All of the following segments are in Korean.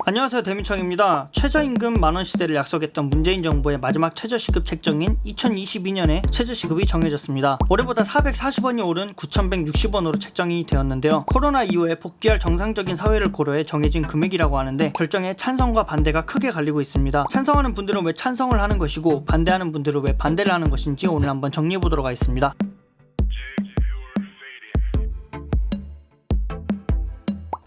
안녕하세요, 대민청입니다. 최저임금 만원 시대를 약속했던 문재인 정부의 마지막 최저시급 책정인 2022년에 최저시급이 정해졌습니다. 올해보다 440원이 오른 9,160원으로 책정이 되었는데요. 코로나 이후에 복귀할 정상적인 사회를 고려해 정해진 금액이라고 하는데 결정에 찬성과 반대가 크게 갈리고 있습니다. 찬성하는 분들은 왜 찬성을 하는 것이고 반대하는 분들은 왜 반대를 하는 것인지 오늘 한번 정리해보도록 하겠습니다.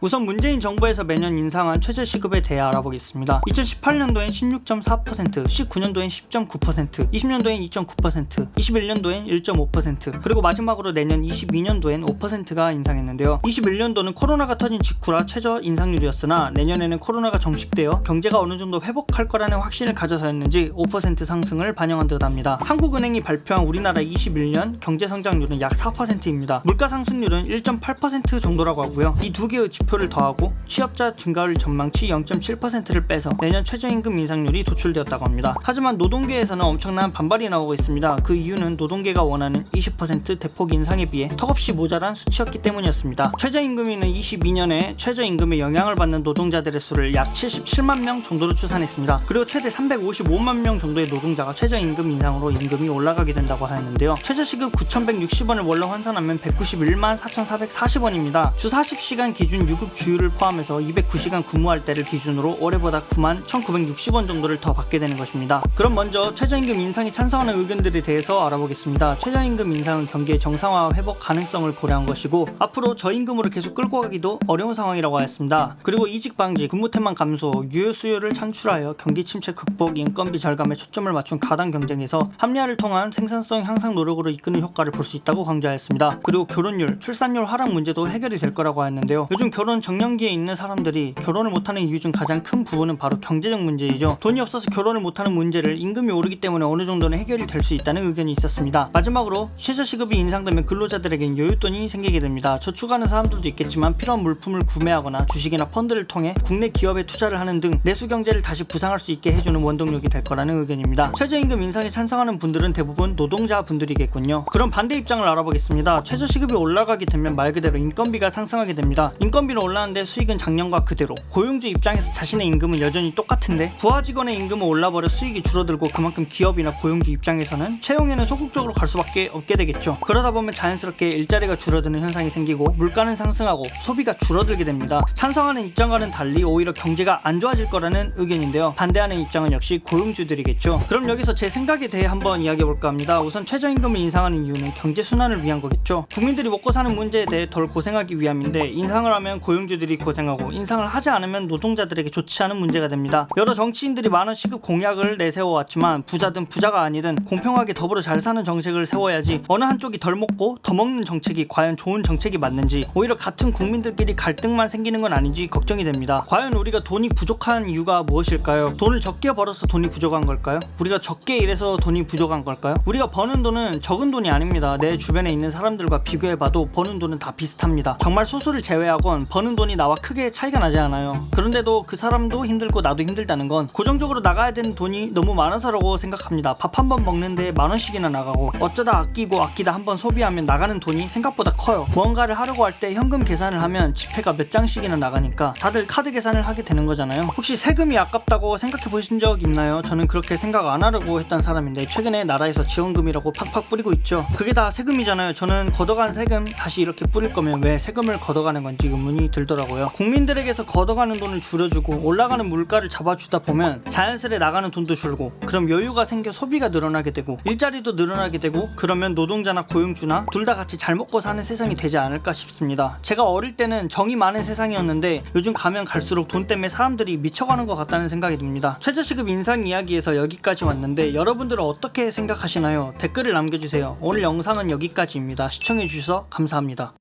우선 문재인 정부에서 매년 인상한 최저시급에 대해 알아보겠습니다. 2018년도엔 16.4%, 19년도엔 10.9%, 20년도엔 2.9%, 21년도엔 1.5%, 그리고 마지막으로 내년 22년도엔 5%가 인상했는데요. 21년도는 코로나가 터진 직후라 최저 인상률이었으나 내년에는 코로나가 정식되어 경제가 어느 정도 회복할 거라는 확신을 가져서였는지 5% 상승을 반영한 듯합니다. 한국은행이 발표한 우리나라 21년 경제성장률은 약 4%입니다. 물가상승률은 1.8% 정도라고 하고요. 이 두 개의 지표를 더하고 취업자 증가율 전망치 0.7%를 빼서 내년 최저임금 인상률이 도출되었다고 합니다. 하지만 노동계에서는 엄청난 반발이 나오고 있습니다. 그 이유는 노동계가 원하는 20% 대폭 인상에 비해 턱없이 모자란 수치였기 때문이었습니다. 최저임금위는 22년에 최저임금에 영향을 받는 노동자들의 수를 약 77만 명 정도로 추산했습니다. 그리고 최대 355만 명 정도의 노동자가 최저임금 인상으로 임금이 올라가게 된다고 하였는데요. 최저시급 9,160원을 월로 환산하면 191만 4,440원입니다. 주 40시간 기준 유급 주율을 포함해서 209시간 근무할 때를 기준으로 올해보다 9만 1,960원 정도를 더 받게 되는 것입니다. 그럼 먼저 최저임금 인상에 찬성하는 의견들에 대해서 알아보겠습니다. 최저임금 인상은 경기의 정상화 회복 가능성을 고려한 것이고 앞으로 저임금으로 계속 끌고 가기도 어려운 상황이라고 하였습니다. 그리고 이직 방지, 근무 태만 감소, 유효 수요를 창출하여 경기 침체 극복, 인건비 절감에 초점을 맞춘 가당 경쟁에서 합리화를 통한 생산성 향상 노력으로 이끄는 효과를 볼 수 있다고 강조하였습니다. 그리고 결혼율, 출산율 하락 문제도 해결이 될 거라고 하였는데요. 요즘 결혼 정년기에 있는 사람들이 결혼을 못하는 이유 중 가장 큰 부분은 바로 경제적 문제이죠. 돈이 없어서 결혼을 못하는 문제를 임금이 오르기 때문에 어느 정도는 해결이 될 수 있다는 의견이 있었습니다. 마지막으로 최저시급이 인상되면 근로자들에겐 여윳돈이 생기게 됩니다. 저축하는 사람들도 있겠지만 필요한 물품을 구매하거나 주식이나 펀드를 통해 국내 기업에 투자를 하는 등 내수 경제를 다시 부상할 수 있게 해주는 원동력이 될 거라는 의견입니다. 최저임금 인상에 찬성하는 분들은 대부분 노동자 분들이겠군요. 그럼 반대 입장을 알아보겠습니다. 최저시급이 올라가게 되면 말 그대로 인건비가 상승하게 됩니다. 인건비는 올라는데 수익은 작년과 그대로. 고용주 입장에서 자신의 임금은 여전히 똑같은데 부하 직원의 임금은 올라버려 수익이 줄어들고 그만큼 기업이나 고용주 입장에서는 채용에는 소극적으로 갈 수밖에 없게 되겠죠. 그러다 보면 자연스럽게 일자리가 줄어드는 현상이 생기고 물가는 상승하고 소비가 줄어들게 됩니다. 찬성하는 입장과는 달리 오히려 경제가 안 좋아질 거라는 의견인데요. 반대하는 입장은 역시 고용주들이겠죠. 그럼 여기서 제 생각에 대해 한번 이야기해볼까 합니다. 우선 최저임금을 인상하는 이유는 경제 순환을 위한 거겠죠. 국민들이 먹고 사는 문제에 대해 덜 고생하기 위함인데 인상을 하면 고용주들이 고생하고 인상을 하지 않으면 노동자들에게 좋지 않은 문제가 됩니다. 여러 정치인들이 많은 시급 공약을 내세워왔지만 부자든 부자가 아니든 공평하게 더불어 잘 사는 정책을 세워야지 어느 한쪽이 덜 먹고 더 먹는 정책이 과연 좋은 정책이 맞는지 오히려 같은 국민들끼리 갈등만 생기는 건 아닌지 걱정이 됩니다. 과연 우리가 돈이 부족한 이유가 무엇일까요? 돈을 적게 벌어서 돈이 부족한 걸까요? 우리가 적게 일해서 돈이 부족한 걸까요? 우리가 버는 돈은 적은 돈이 아닙니다. 내 주변에 있는 사람들과 비교해봐도 버는 돈은 다 비슷합니다. 정말 소수를 제외하곤 버는 돈이 나와 크게 차이가 나지 않아요. 그런데도 그 사람도 힘들고 나도 힘들다는 건 고정적으로 나가야 되는 돈이 너무 많아서라고 생각합니다. 밥 한 번 먹는데 10,000원씩이나 나가고 어쩌다 아끼고 아끼다 한 번 소비하면 나가는 돈이 생각보다 커요. 무언가를 하려고 할 때 현금 계산을 하면 지폐가 몇 장씩이나 나가니까 다들 카드 계산을 하게 되는 거잖아요. 혹시 세금이 아깝다고 생각해 보신 적 있나요? 저는 그렇게 생각 안 하려고 했던 사람인데 최근에 나라에서 지원금이라고 팍팍 뿌리고 있죠. 그게 다 세금이잖아요. 저는 걷어간 세금 다시 이렇게 뿌릴 거면 왜 세금을 걷어가는 건지 의문이 들더라고요. 국민들에게서 걷어가는 돈을 줄여주고 올라가는 물가를 잡아주다 보면 자연스레 나가는 돈도 줄고 그럼 여유가 생겨 소비가 늘어나게 되고 일자리도 늘어나게 되고 그러면 노동자나 고용주나 둘 다 같이 잘 먹고 사는 세상이 되지 않을까 싶습니다. 제가 어릴 때는 정이 많은 세상이었는데 요즘 가면 갈수록 돈 때문에 사람들이 미쳐가는 것 같다는 생각이 듭니다. 최저시급 인상 이야기에서 여기까지 왔는데 여러분들은 어떻게 생각하시나요? 댓글을 남겨주세요. 오늘 영상은 여기까지입니다. 시청해주셔서 감사합니다.